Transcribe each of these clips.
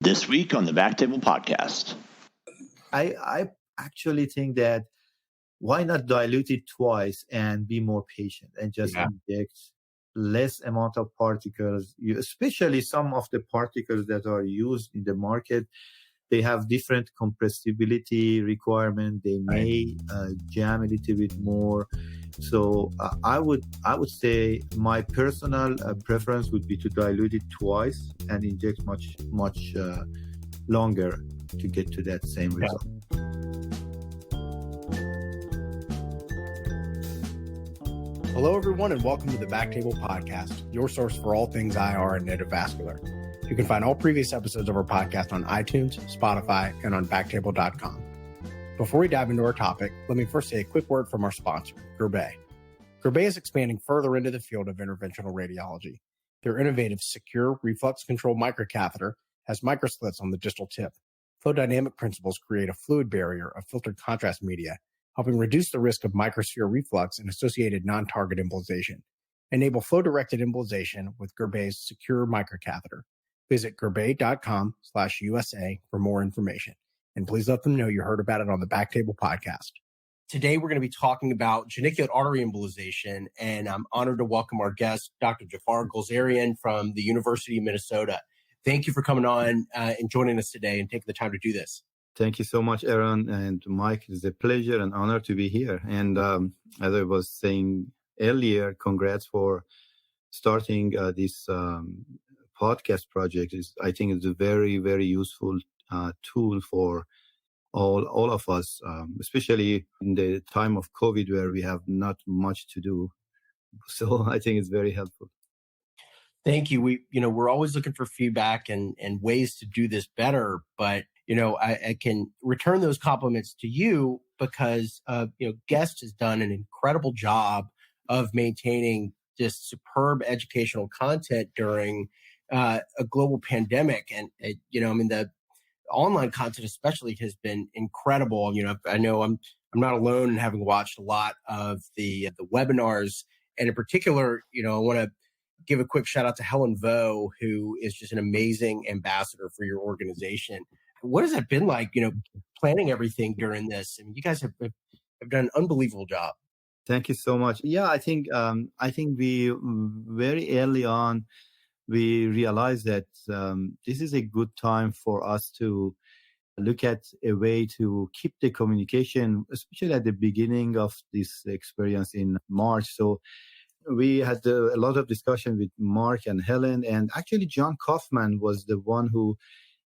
This week on the Backtable Podcast. I actually think that why not dilute it twice and be more patient and just inject less amount of particles, especially some of the particles that are used in the market. They have different compressibility requirement. They may jam a little bit more. So I would say my personal preference would be to dilute it twice and inject much longer to get to that same result. Hello, everyone, and welcome to the Backtable Podcast, your source for all things IR and endovascular. You can find all previous episodes of our podcast on iTunes, Spotify, and on backtable.com. Before we dive into our topic, let me first say a quick word from our sponsor, Gurbet. Gurbet is expanding further into the field of interventional radiology. Their innovative, secure, reflux-controlled microcatheter has microslits on the distal tip. Flow dynamic principles create a fluid barrier of filtered contrast media, helping reduce the risk of microsphere reflux and associated non-target embolization. Enable flow-directed embolization with Gurbet's secure microcatheter. Visit gurbet.com/USA for more information. And please let them know you heard about it on the Backtable Podcast. Today, we're going to be talking about genicular artery embolization, and I'm honored to welcome our guest, Dr. Jafar Golzarian from the University of Minnesota. Thank you for coming on and joining us today and taking the time to do this. Thank you so much, Aaron and Mike. It's a pleasure and honor to be here. And as I was saying earlier, congrats for starting this podcast project. I think it's a very, very useful tool for all of us, especially in the time of COVID where we have not much to do. So I think it's very helpful. Thank you. We're always looking for feedback and ways to do this better, but I can return those compliments to you because Guest has done an incredible job of maintaining this superb educational content during a global pandemic, and the online content especially has been incredible. I know I'm not alone in having watched a lot of the webinars, and in particular, I want to give a quick shout out to Helen Vo, who is just an amazing ambassador for your organization. What has it been like, planning everything during this? I mean, you guys have done an unbelievable job. Thank you so much. Yeah, I think we very early on, we realized that this is a good time for us to look at a way to keep the communication, especially at the beginning of this experience in March. So we had a lot of discussion with Mark and Helen, and actually John Kaufman was the one who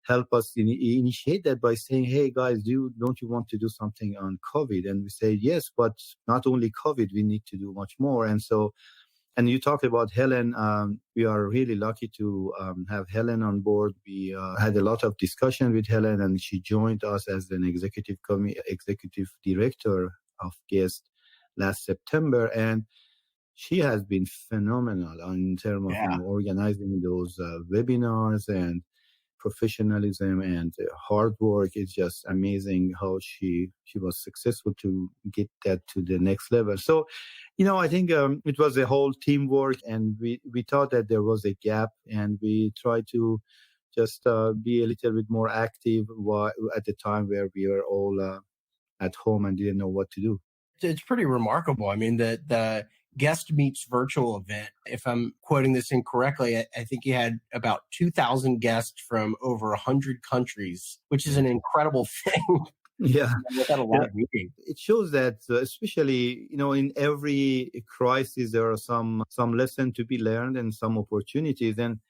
helped us initiate that by saying, hey guys, don't you want to do something on COVID? And we said, yes, but not only COVID, we need to do much more. And you talked about Helen. We are really lucky to have Helen on board. We had a lot of discussion with Helen, and she joined us as an executive director of Guest last September. And she has been phenomenal in terms of organizing those webinars, and professionalism and hard work. It's just amazing how she was successful to get that to the next level. So, I think it was a whole teamwork, and we thought that there was a gap, and we tried to just be a little bit more active at the time where we were all at home and didn't know what to do. It's pretty remarkable. I mean, the Guest Meets virtual event, if I'm quoting this incorrectly, I think you had about 2,000 guests from over 100 countries, which is an incredible thing. Yeah. Without a lot of meeting. It shows that, especially, in every crisis, there are some lesson to be learned and some opportunities. And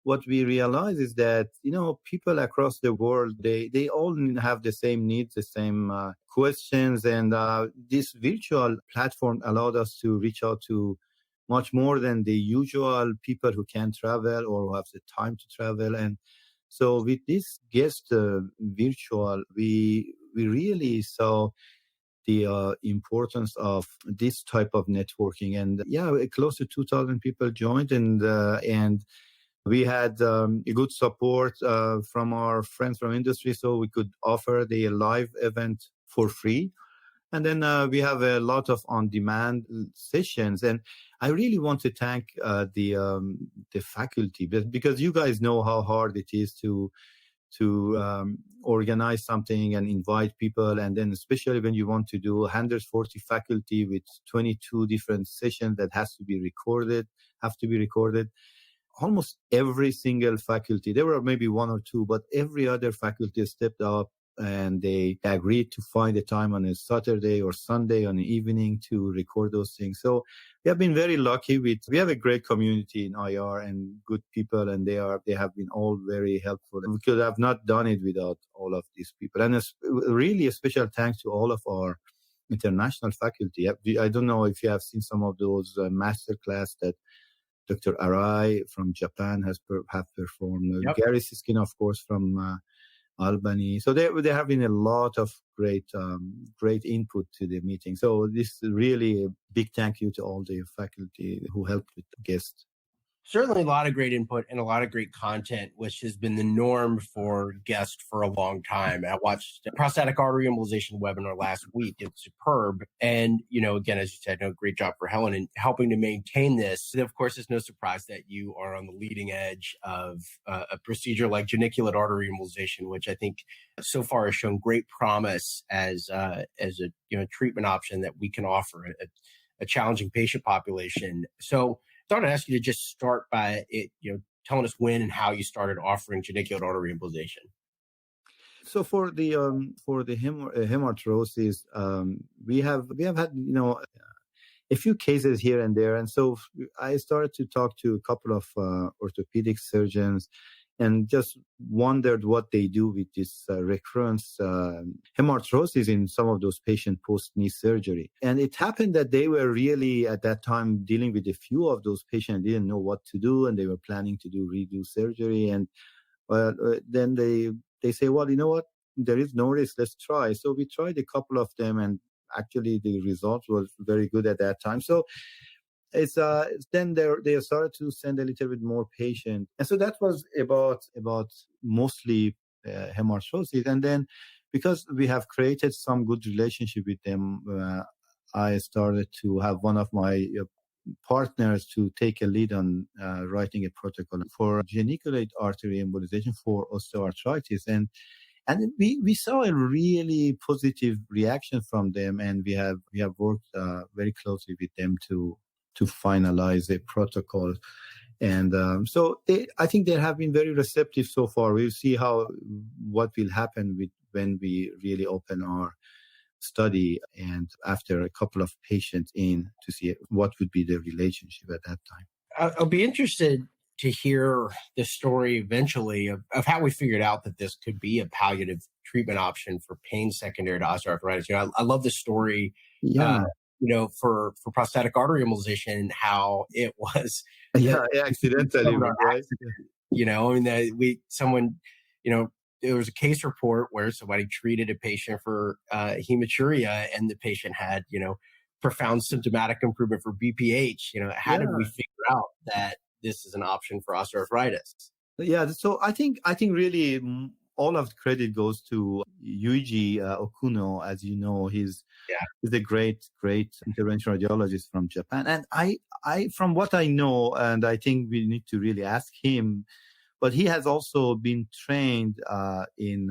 what we realize is that, people across the world, they all have the same needs, the same questions. And this virtual platform allowed us to reach out to much more than the usual people who can travel or who have the time to travel. And so with this Guest virtual, we really saw the importance of this type of networking. And close to 2,000 people joined, and we had a good support from our friends from industry, so we could offer the live event for free. And then we have a lot of on-demand sessions. And I really want to thank the faculty, because you guys know how hard it is to organize something and invite people. And then especially when you want to do 140 faculty with 22 different sessions that have to be recorded, almost every single faculty, there were maybe one or two, but every other faculty stepped up and they agreed to find a time on a Saturday or Sunday on the evening to record those things. So we have been very lucky we have a great community in IR and good people, and they have been all very helpful. We could have not done it without all of these people. And really a special thanks to all of our international faculty. I don't know if you have seen some of those masterclass that Dr. Arai from Japan have performed. Yep. Gary Siskin, of course, from Albany. So there have been a lot of great input to the meeting. So this is really a big thank you to all the faculty who helped with the guests. Certainly a lot of great input and a lot of great content, which has been the norm for guests for a long time. I watched a prostatic artery embolization webinar last week. It's superb. And, again, as you said, great job for Helen in helping to maintain this. And of course, it's no surprise that you are on the leading edge of a procedure like genicular artery embolization, which I think so far has shown great promise as a treatment option that we can offer a challenging patient population. So I thought I'd ask you to just start by telling us when and how you started offering genicular artery embolization. So for the hemarthrosis, we have had a few cases here and there, and so I started to talk to a couple of orthopedic surgeons, and just wondered what they do with this recurrence hemarthrosis in some of those patients post-knee surgery. And it happened that they were really, at that time, dealing with a few of those patients, didn't know what to do, and they were planning to redo surgery. And then they say, well, you know what? There is no risk. Let's try. So we tried a couple of them, and actually the result was very good at that time. So it's then they started to send a little bit more patients, and so that was about mostly hemarthrosis. And then because we have created some good relationship with them, I started to have one of my partners to take a lead on writing a protocol for genicular artery embolization for osteoarthritis, and we saw a really positive reaction from them, and we have worked very closely with them to finalize a protocol. And so I think they have been very receptive so far. We'll see what will happen when we really open our study and after a couple of patients in to see what would be the relationship at that time. I'll be interested to hear the story eventually of how we figured out that this could be a palliative treatment option for pain secondary to osteoarthritis. I love the story. Yeah. For prostatic artery embolization, how it was accidentally, right? There was a case report where somebody treated a patient for hematuria, and the patient had profound symptomatic improvement for BPH. How did we figure out that this is an option for osteoarthritis? Yeah, so I think really all of the credit goes to Yuji Okuno. As you know, he's a great interventional radiologist from Japan. And I from what I know, and I think we need to really ask him, but he has also been trained in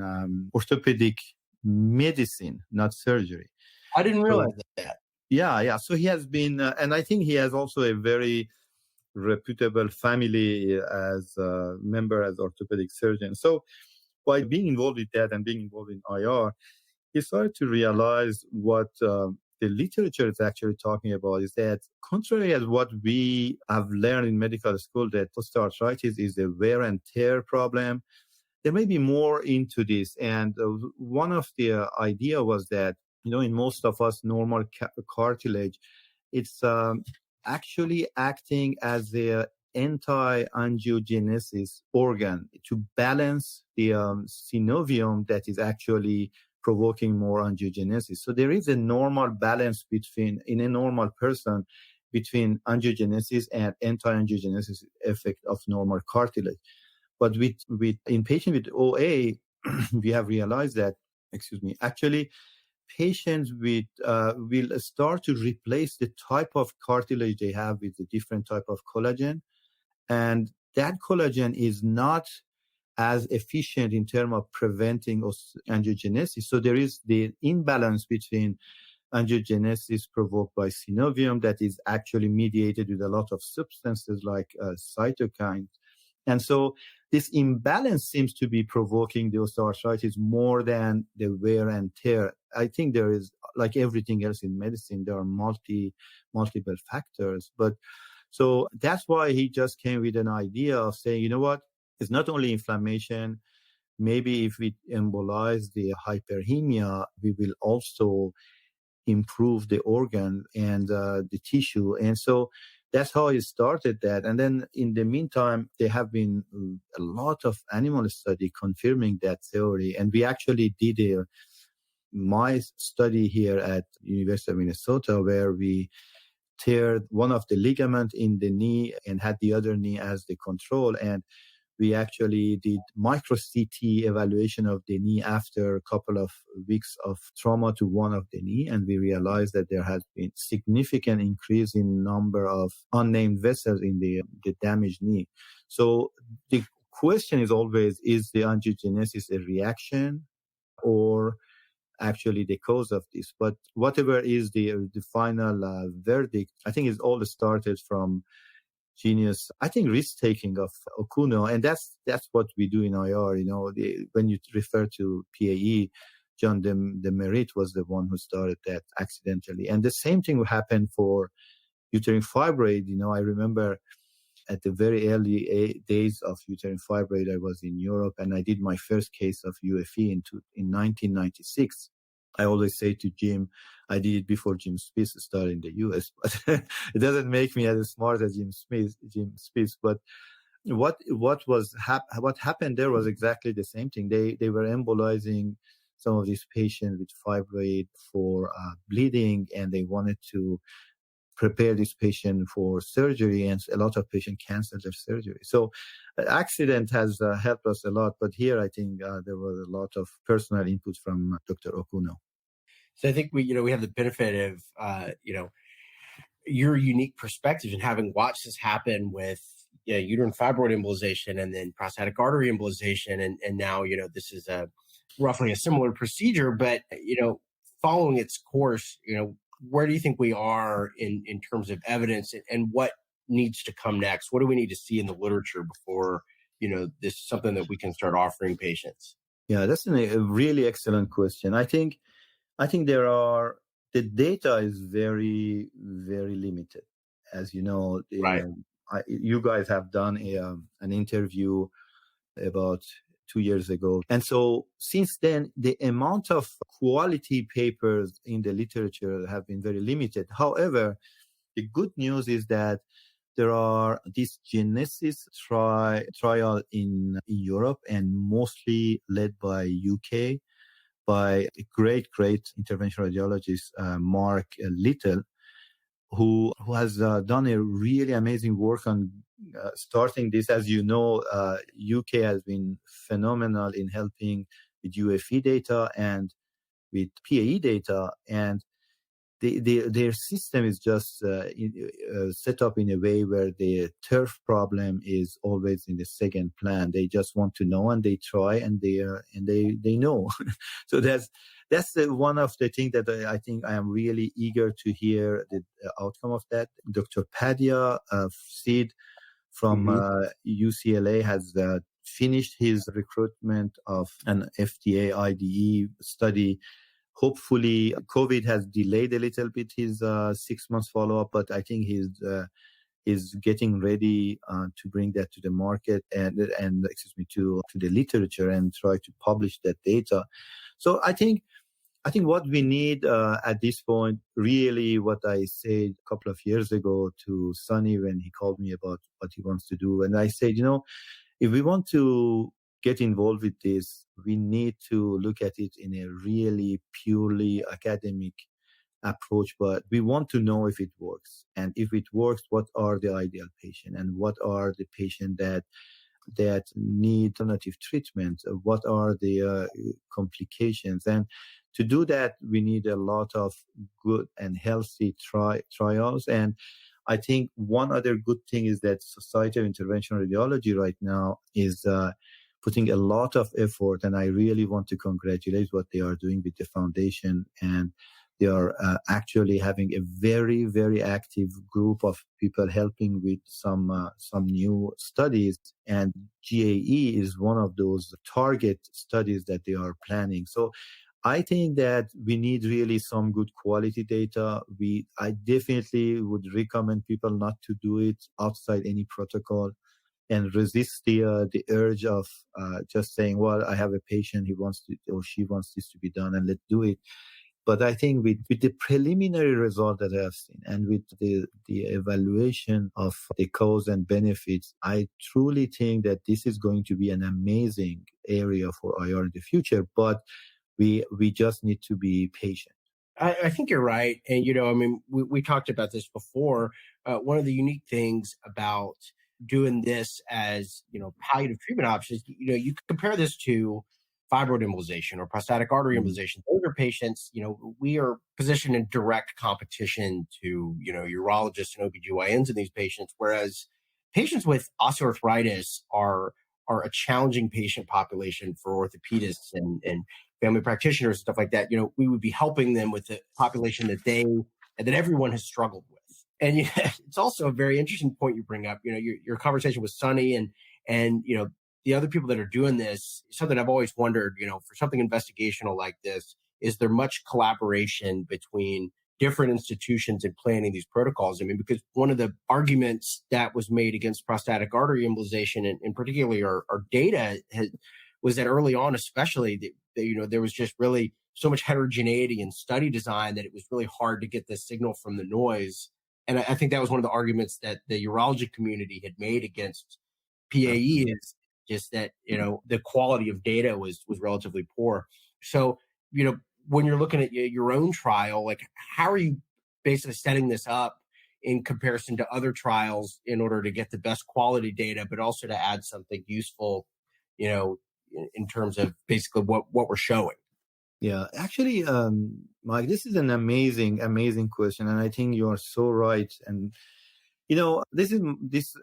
orthopedic medicine, not surgery. I didn't realize that. Yeah. So he has been, and I think he has also a very reputable family as a member as orthopedic surgeon. So by being involved with that and being involved in IR, he started to realize what the literature is actually talking about is that contrary as what we have learned in medical school, that osteoarthritis is a wear and tear problem, there may be more into this. And one of the idea was that, in most of us normal cartilage, it's actually acting as the anti-angiogenesis organ to balance the synovium that is actually provoking more angiogenesis. So there is a normal balance in a normal person between angiogenesis and anti-angiogenesis effect of normal cartilage. But in patients with OA, we have realized that, actually patients will start to replace the type of cartilage they have with a different type of collagen. And that collagen is not as efficient in terms of preventing angiogenesis. So there is the imbalance between angiogenesis provoked by synovium that is actually mediated with a lot of substances like cytokines. And so this imbalance seems to be provoking the osteoarthritis more than the wear and tear. I think there is, like everything else in medicine, there are multiple factors. But so that's why he just came with an idea of saying, you know what, it's not only inflammation. Maybe if we embolize the hyperemia, we will also improve the organ and the tissue. And so that's how he started that. And then in the meantime, there have been a lot of animal study confirming that theory. And we actually did my study here at University of Minnesota, where we teared one of the ligament in the knee and had the other knee as the control. And we actually did micro CT evaluation of the knee after a couple of weeks of trauma to one of the knee. And we realized that there has been significant increase in number of unnamed vessels in the damaged knee. So the question is always, is the angiogenesis a reaction or actually the cause of this? But whatever is the final verdict, I think it all started from genius, I think, risk-taking of Okuno. And that's what we do in IR. When you refer to PAE, John Demerit was the one who started that accidentally. And the same thing happened for uterine fibroid. I remember at the very early days of uterine fibroid, I was in Europe and I did my first case of UFE in 1996. I always say to Jim, I did it before Jim Smith started in the US, but it doesn't make me as smart as Jim Smith. But what happened there was exactly the same thing. They were embolizing some of these patients with fibroid for bleeding, and they wanted to prepare this patient for surgery, and a lot of patients canceled their surgery. So accident has helped us a lot, but here I think there was a lot of personal input from Dr. Okuno. So I think we have the benefit of your unique perspective in having watched this happen with uterine fibroid embolization and then prostatic artery embolization, and now this is roughly a similar procedure, but following its course, where do you think we are in terms of evidence, and what needs to come next? What do we need to see in the literature before, this is something that we can start offering patients? Yeah, that's a really excellent question. I think the data is very, very limited. As you know, right. You guys have done an interview about 2 years ago. And so since then, the amount of quality papers in the literature have been very limited. However, the good news is that there are this Genesis trial in Europe, and mostly led by UK, by a great interventional radiologist, Mark Little, who has done a really amazing work on starting this. As you know, UK has been phenomenal in helping with UFE data and with PAE data, and their system is just set up in a way where the turf problem is always in the second plan. They just want to know, and they try, and they know. So that's one of the things that I think I am really eager to hear the outcome of that. Dr. Padilla Sid from UCLA has finished his recruitment of an FDA IDE study. Hopefully, COVID has delayed a little bit his 6 months follow-up, but I think he's getting ready to bring that to the market and to the literature and try to publish that data. So I think what we need at this point, really what I said a couple of years ago to Sonny when he called me about what he wants to do, and I said, if we want to get involved with this, we need to look at it in a really purely academic approach, but we want to know if it works. And if it works, what are the ideal patients, and what are the patients that need alternative treatment? What are the complications? And to do that, we need a lot of good and healthy trials. And I think one other good thing is that Society of Interventional Radiology right now is putting a lot of effort, and I really want to congratulate what they are doing with the foundation. And they are actually having a very, very active group of people helping with some new studies. And GAE is one of those target studies that they are planning. So I think that we need really some good quality data. I definitely would recommend people not to do it outside any protocol and resist the urge of just saying, well, I have a patient, he wants to or she wants this to be done, and let's do it. But I think with the preliminary result that I have seen and with the evaluation of the cause and benefits, I truly think that this is going to be an amazing area for IR in the future. But we just need to be patient. I think you're right. And, we talked about this before. One of the unique things about doing this as, palliative treatment options, you can compare this to fibroid embolization or prostatic artery embolization. Those are patients, we are positioned in direct competition to, urologists and OBGYNs in these patients, whereas patients with osteoarthritis are a challenging patient population for orthopedists and family practitioners and stuff like that. We would be helping them with the population that everyone has struggled with. And it's also a very interesting point you bring up, your conversation with Sunny and the other people that are doing this. Something I've always wondered, for something investigational like this, is there much collaboration between different institutions in planning these protocols? Because one of the arguments that was made against prostatic artery embolization, and particularly our data, was that early on, especially, there was just really so much heterogeneity in study design that it was really hard to get the signal from the noise. And I think that was one of the arguments that the urology community had made against PAE, is just that, the quality of data was relatively poor. So, when you're looking at your own trial, like, how are you basically setting this up in comparison to other trials in order to get the best quality data, but also to add something useful, in terms of basically what we're showing? Yeah, actually, Mike, this is an amazing, amazing question. And I think you are so right. And, this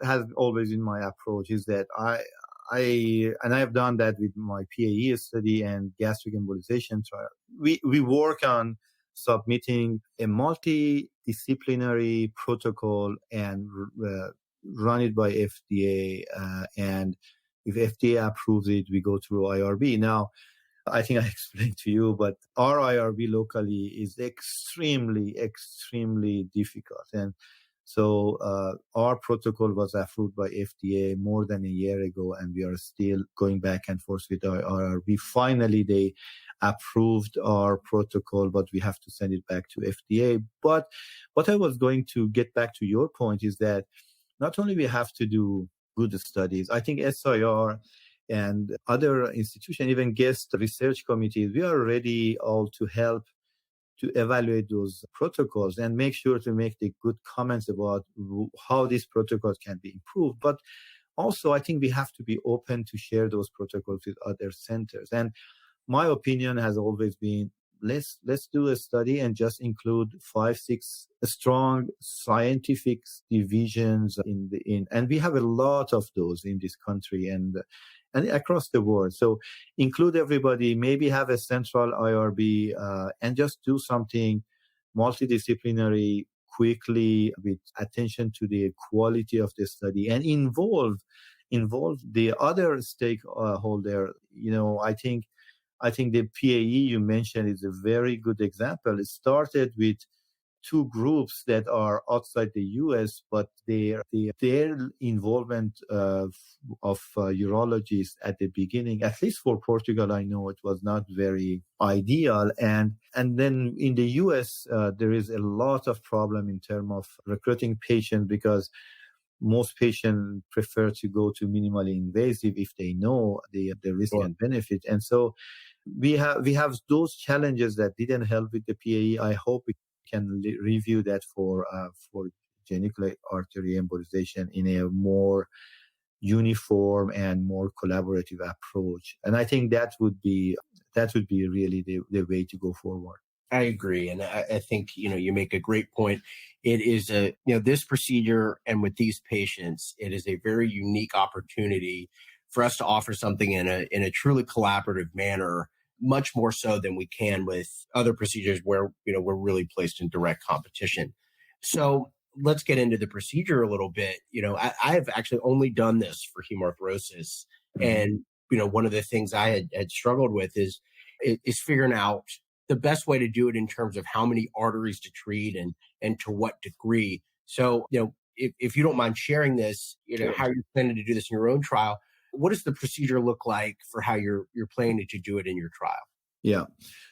has always been my approach, is that I have done that with my PAE study and gastric embolization trial. We work on submitting a multidisciplinary protocol and run it by FDA. And if FDA approves it, we go through IRB. Now, I think I explained to you, but our IRB locally is extremely, extremely difficult. And so our protocol was approved by FDA more than a year ago, and we are still going back and forth with our IRB. Finally, they approved our protocol, but we have to send it back to FDA. But what I was going to get back to your point is that not only we have to do good studies, I think SIR and other institutions, even guest research committees, we are ready all to help to evaluate those protocols and make sure to make the good comments about how these protocols can be improved. But also, I think we have to be open to share those protocols with other centers. And my opinion has always been, let's do a study and just include 5-6 strong scientific divisions and we have a lot of those in this country and across the world. So include everybody, maybe have a central IRB and just do something multidisciplinary quickly with attention to the quality of the study and involve the other stakeholder. I think the PAE you mentioned is a very good example. It started with 2 groups that are outside the U.S., but their involvement of urologists at the beginning, at least for Portugal, I know it was not very ideal. And then in the U.S., there is a lot of problem in terms of recruiting patients because most patients prefer to go to minimally invasive if they know the risk and benefit. And so we have those challenges that didn't help with the PAE. I hope we can review that for genicular artery embolization in a more uniform and more collaborative approach. And I think that would be really the way to go forward. I agree. And I think, you make a great point. It is this procedure and with these patients, it is a very unique opportunity for us to offer something in a truly collaborative manner, much more so than we can with other procedures where, we're really placed in direct competition. So let's get into the procedure a little bit. I've actually only done this for hemarthrosis. Mm-hmm. And, one of the things I had struggled with is figuring out the best way to do it in terms of how many arteries to treat and to what degree. So, if you don't mind sharing this, how you're planning to do this in your own trial, what does the procedure look like for how you're planning to do it in your trial? Yeah.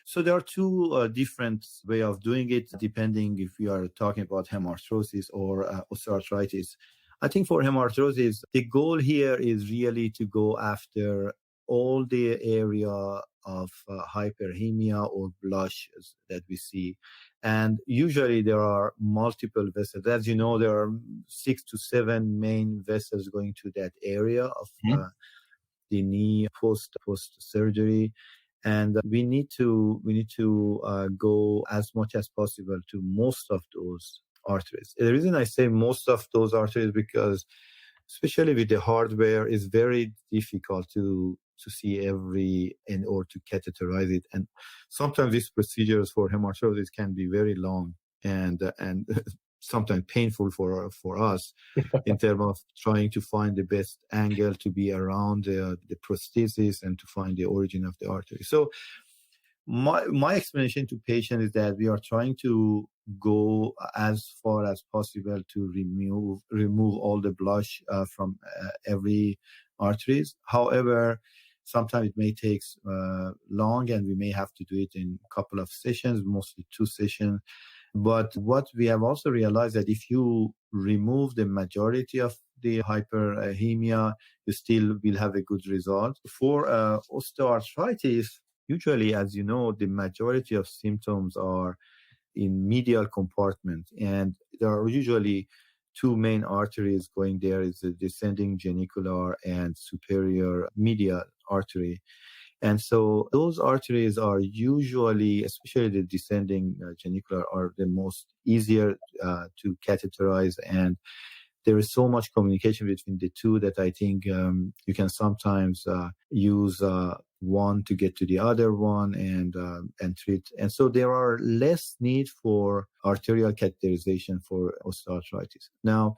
So there are two different ways of doing it, depending if we are talking about hemarthrosis or osteoarthritis. I think for hemarthrosis, the goal here is really to go after all the area of hyperemia or blushes that we see. And usually there are multiple vessels. As you know, there are 6 to 7 main vessels going to that area of the knee post surgery. And we need to go as much as possible to most of those arteries. The reason I say most of those arteries because, especially with the hardware, it's very difficult to see every or to catheterize it. And sometimes these procedures for hemarthrosis can be very long and sometimes painful for us in terms of trying to find the best angle to be around the prosthesis and to find the origin of the artery. So my explanation to patients is that we are trying to go as far as possible to remove all the blush from every arteries. However, sometimes it may take long and we may have to do it in a couple of sessions, mostly 2 sessions. But what we have also realized that if you remove the majority of the hyperemia, you still will have a good result. For osteoarthritis, usually, as you know, the majority of symptoms are in medial compartment. And there are usually 2 main arteries going there. Is the descending genicular and superior medial artery. And so those arteries are usually, especially the descending genicular, are the most easier to catheterize. And there is so much communication between the two that I think you can sometimes use one to get to the other one and treat. And so there are less need for arterial catheterization for osteoarthritis. Now,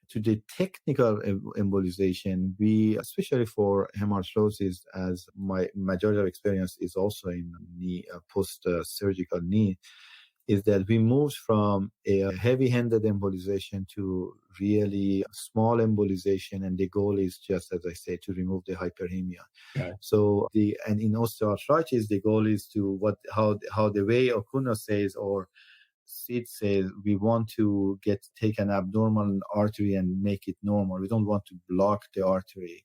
to the technical embolization, we, especially for hemarthrosis, as my majority of experience is also in knee, post-surgical knee, is that we moved from a heavy-handed embolization to really small embolization, and the goal is just, as I say, to remove the hyperemia. Okay. So and in osteoarthritis, the goal is to how the way Okuno says or Sid says, we want to take an abnormal artery and make it normal. We don't want to block the artery.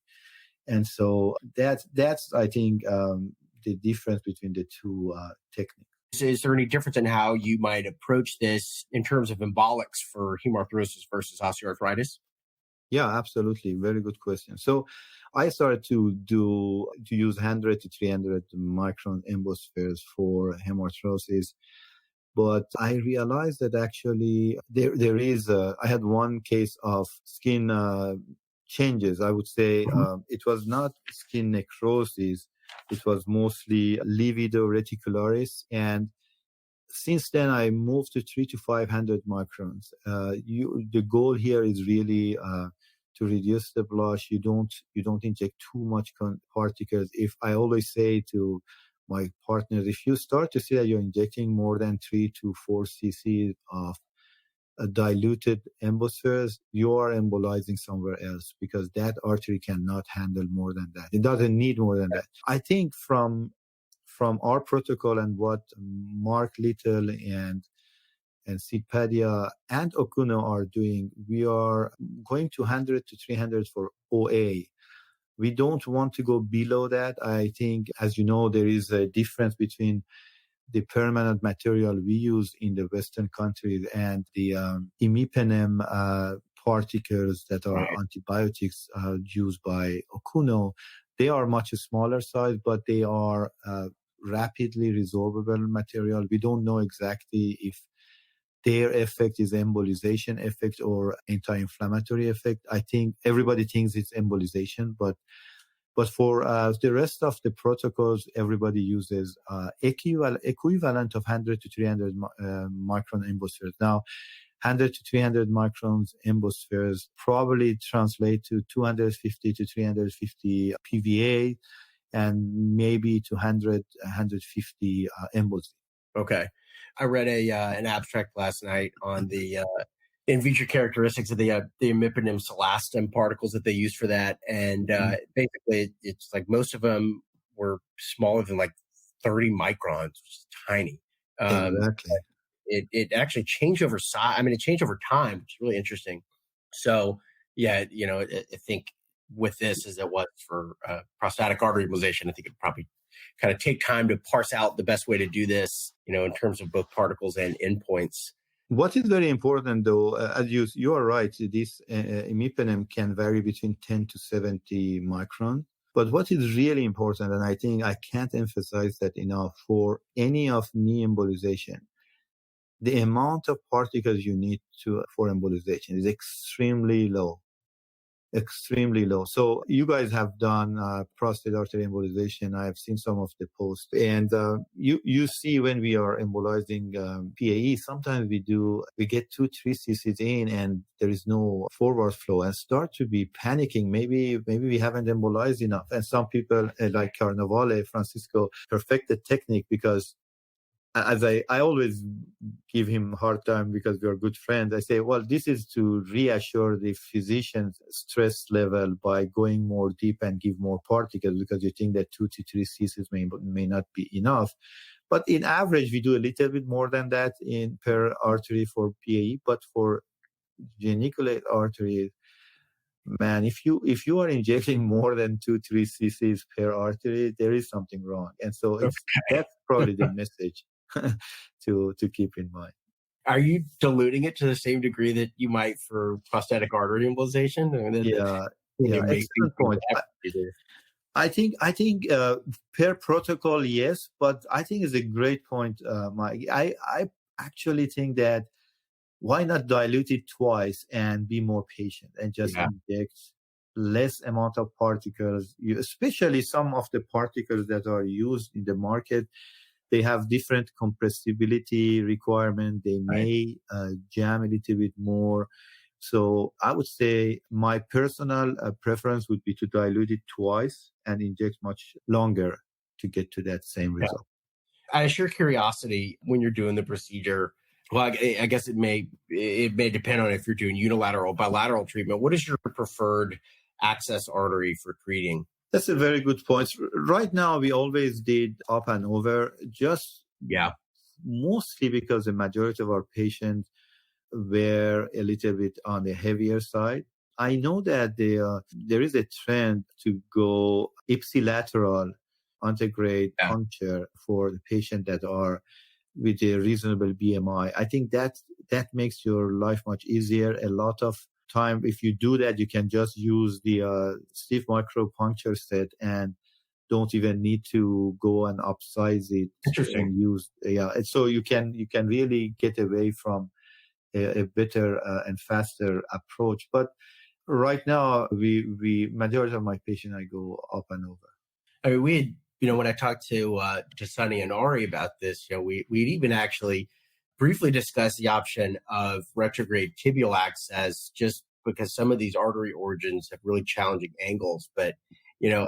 And so that's I think, the difference between the two techniques. Is there any difference in how you might approach this in terms of embolics for hemarthrosis versus osteoarthritis? Yeah, absolutely. Very good question. So I started to use 100 to 300 micron embospheres for hemarthrosis. But I realized that actually there is I had one case of skin changes. I would say it was not skin necrosis. It was mostly livido reticularis. And since then, I moved to 300 to 500 microns. The goal here is really to reduce the blush. You don't inject too much particles. If I always say to my partners, if you start to see that you're injecting more than 3 to 4 cc of diluted embospheres, you are embolizing somewhere else because that artery cannot handle more than that. It doesn't need more than that. I think from our protocol and what Mark Little and Sid Padia and Okuno are doing, we are going to 100 to 300 for OA. We don't want to go below that. I think, as you know, there is a difference between the permanent material we use in the Western countries and the imipenem particles that are antibiotics used by Okuno. They are much smaller size, but they are rapidly resorbable material. We don't know exactly if their effect is embolization effect or anti-inflammatory effect. I think everybody thinks it's embolization, but But for the rest of the protocols, everybody uses equivalent of 100 to 300 micron embospheres. Now, 100 to 300 microns embospheres probably translate to 250 to 350 PVA and maybe to 150 embolism. Okay. I read an abstract last night on the in vitro characteristics of the imipenem celastum particles that they use for that. And basically, it's like most of them were smaller than like 30 microns, which is tiny. Exactly. It actually changed over size. I mean, it changed over time, which is really interesting. So, yeah, I think with this as it was for prostatic artery embolization, I think it'd probably kind of take time to parse out the best way to do this, in terms of both particles and endpoints. What is very important, though, as you are right, this imipenem can vary between 10 to 70 microns. But what is really important, and I think I can't emphasize that enough, for any of knee embolization, the amount of particles you need for embolization is extremely low. Extremely low. So you guys have done prostate artery embolization. I have seen some of the posts, and you see when we are embolizing PAE, sometimes we get 2-3 cc's in, and there is no forward flow, and start to be panicking. Maybe we haven't embolized enough. And some people like Carnevale, Francisco, perfect the technique because. As I always give him a hard time because we are good friends, I say, well, this is to reassure the physician's stress level by going more deep and give more particles because you think that 2 to 3 cc's may not be enough. But in average, we do a little bit more than that per artery for PAE. But for genicular artery, man, if you are injecting more than 2-3 cc's per artery, there is something wrong. And so that's probably the message to keep in mind. Are you diluting it to the same degree that you might for prostatic artery embolization? Excellent point. I think per protocol, yes, but I think it's a great point, Mike. I actually think that why not dilute it twice and be more patient and just inject less amount of particles, especially some of the particles that are used in the market. They have different compressibility requirement. They may jam a little bit more. So I would say my personal preference would be to dilute it twice and inject much longer to get to that same result. Out of sheer curiosity, when you're doing the procedure, well, I guess it may depend on if you're doing unilateral or bilateral treatment. What is your preferred access artery for treating? That's a very good point. Right now, we always did up and over, mostly because the majority of our patients were a little bit on the heavier side. I know that there is a trend to go ipsilateral antegrade puncture for the patient that are with a reasonable BMI. I think that makes your life much easier. A lot of time, if you do that, you can just use the stiff micropuncture set and don't even need to go and upsize it. Interesting. And use so you can really get away from a better and faster approach. But right now, we majority of my patients, I go up and over. I mean, we had, when I talked to Sunny and Ari about this, we'd even actually briefly discussed the option of retrograde tibial access, just because some of these artery origins have really challenging angles. But we're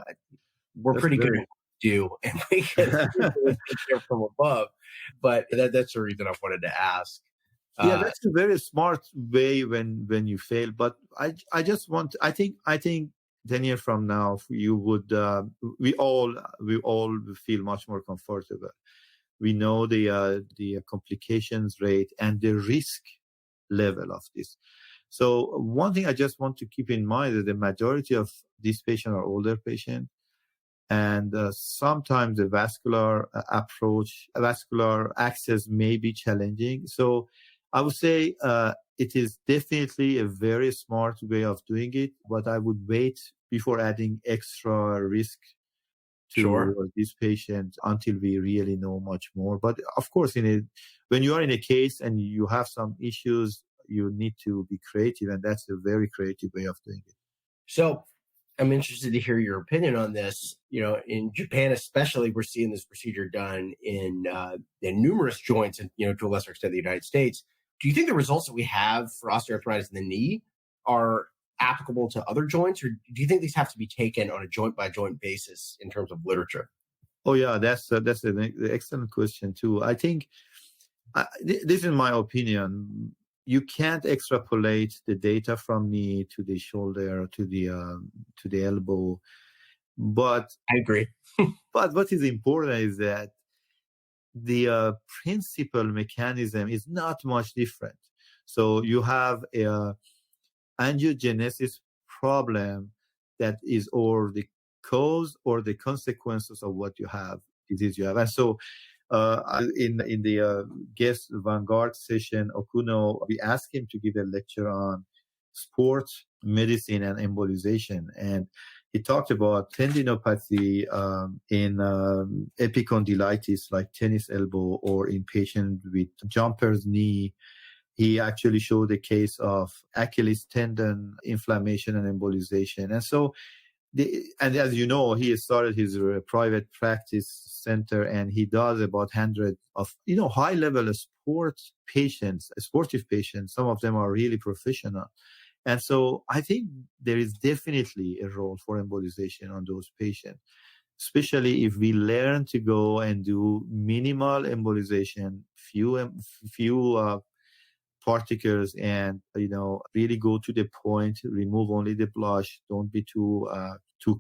that's pretty good at what we do, and we can take care from above. But that's the reason I wanted to ask. That's a very smart way when you fail. But I just want. I think 10 years from now, you would. We all feel much more comfortable. We know the complications rate and the risk level of this. So one thing I just want to keep in mind is the majority of these patients are older patients, and sometimes the vascular access may be challenging. So I would say it is definitely a very smart way of doing it, but I would wait before adding extra risk to these patients until we really know much more. But of course, when you are in a case and you have some issues, you need to be creative, and that's a very creative way of doing it. So I'm interested to hear your opinion on this. In Japan, especially, we're seeing this procedure done in numerous joints, and to a lesser extent, the United States. Do you think the results that we have for osteoarthritis in the knee are applicable to other joints, or do you think these have to be taken on a joint by joint basis in terms of literature? Oh yeah, that's an excellent question too. I think this is my opinion. You can't extrapolate the data from knee to the shoulder to the elbow, but I agree. But what is important is that the principal mechanism is not much different. So you have a angiogenesis problem that is or the cause or the consequences of what you have, disease you have. And so in the guest Vanguard session, Okuno, we asked him to give a lecture on sports medicine and embolization. And he talked about tendinopathy in epicondylitis, like tennis elbow, or in patients with jumper's knee. He actually showed a case of Achilles tendon inflammation and embolization. And so, and as you know, he started his private practice center, and he does about 100 of, high-level sports patients, sportive patients. Some of them are really professional. And so I think there is definitely a role for embolization on those patients, especially if we learn to go and do minimal embolization, few particles, and really go to the point, remove only the blush, don't be too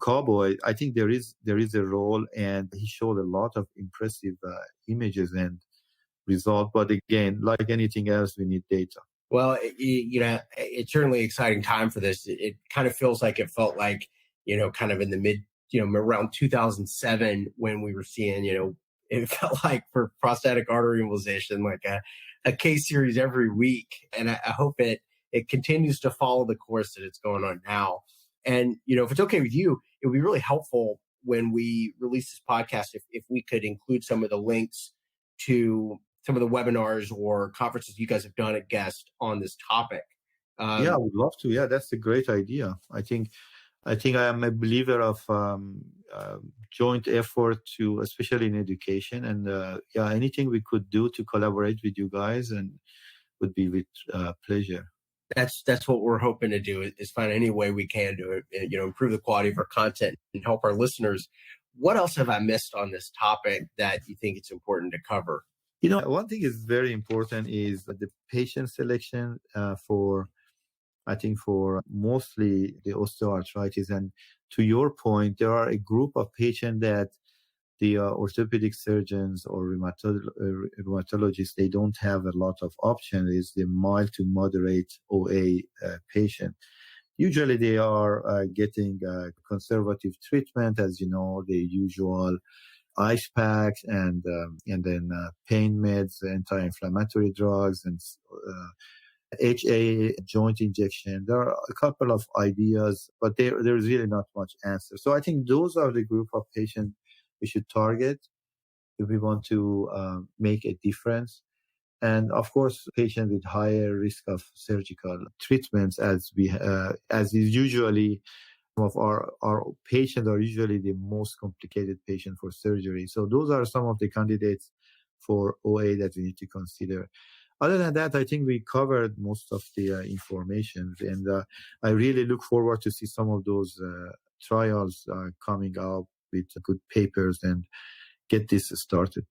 cowboy. I think there is a role, and he showed a lot of impressive images and results. But again, like anything else, we need data. Well, it's certainly an exciting time for this. It kind of feels like it felt like, kind of in the mid, around 2007 when we were seeing, it felt like for prostatic artery embolization, like a case series every week. And I hope it continues to follow the course that it's going on now. And, if it's okay with you, it would be really helpful when we release this podcast if we could include some of the links to some of the webinars or conferences you guys have done at Guest on this topic. Yeah, I would love to. Yeah, that's a great idea. I think I am a believer of joint effort to, especially in education, and anything we could do to collaborate with you guys and would be with pleasure. That's what we're hoping to do is find any way we can to improve the quality of our content and help our listeners. What else have I missed on this topic that you think it's important to cover? One thing is very important is the patient selection for mostly the osteoarthritis. And to your point, there are a group of patients that the orthopedic surgeons or rheumatologists, they don't have a lot of options. It's the mild to moderate OA patient. Usually they are getting conservative treatment, as you know, the usual ice packs and then pain meds, anti-inflammatory drugs, and HA joint injection. There are a couple of ideas, but there's really not much answer. So I think those are the group of patients we should target if we want to make a difference. And of course, patients with higher risk of surgical treatments, as is usually some of our patients are usually the most complicated patient for surgery. So those are some of the candidates for OA that we need to consider. Other than that, I think we covered most of the information, and I really look forward to see some of those trials coming out with good papers and get this started.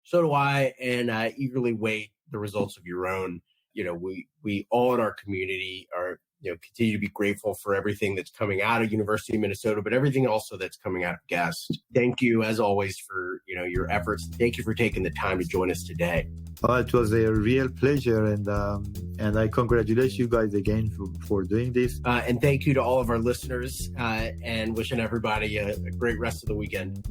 So do I, and I eagerly wait the results of your own. We all in our community are, continue to be grateful for everything that's coming out of University of Minnesota, but everything also that's coming out of Guest. Thank you, as always, for your efforts. Thank you for taking the time to join us today. It was a real pleasure, and I congratulate you guys again for doing this. And thank you to all of our listeners, and wishing everybody a great rest of the weekend.